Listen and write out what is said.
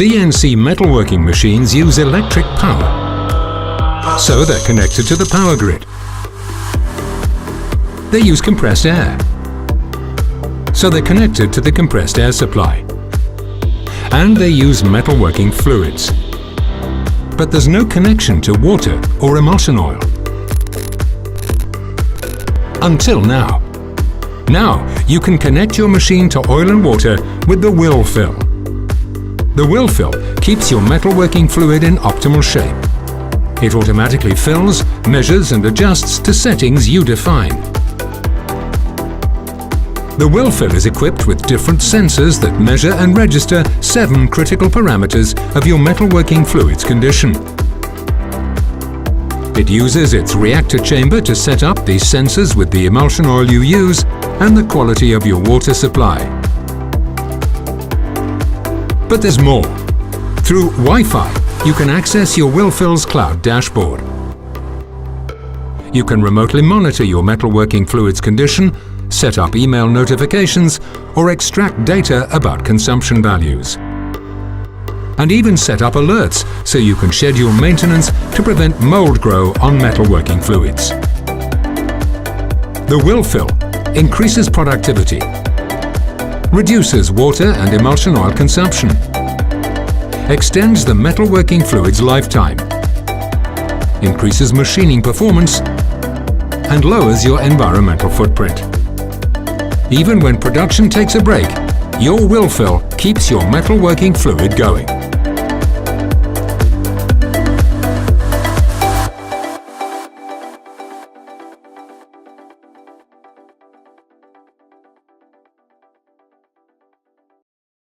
CNC metalworking machines use electric power, so they're connected to the power grid. They use compressed air, so they're connected to the compressed air supply. And they use metalworking fluids. But there's no connection to water or emulsion oil. Until now. Now you can connect your machine to oil and water with the Will Fill. The Will Fill keeps your metalworking fluid in optimal shape. It automatically fills, measures and adjusts to settings you define. The Will Fill is equipped with different sensors that measure and register 7 critical parameters of your metalworking fluid's condition. It uses its reactor chamber to set up these sensors with the emulsion oil you use and the quality of your water supply. But there's more. Through Wi-Fi, you can access your Will Fill's cloud dashboard. You can remotely monitor your metalworking fluid's condition, set up email notifications, or extract data about consumption values. And even set up alerts so you can schedule maintenance to prevent mold grow on metalworking fluids. The Will Fill increases productivity, reduces water and emulsion oil consumption, extends the metalworking fluid's lifetime, increases machining performance, and lowers your environmental footprint. Even when production takes a break, your Will Fill keeps your metalworking fluid going.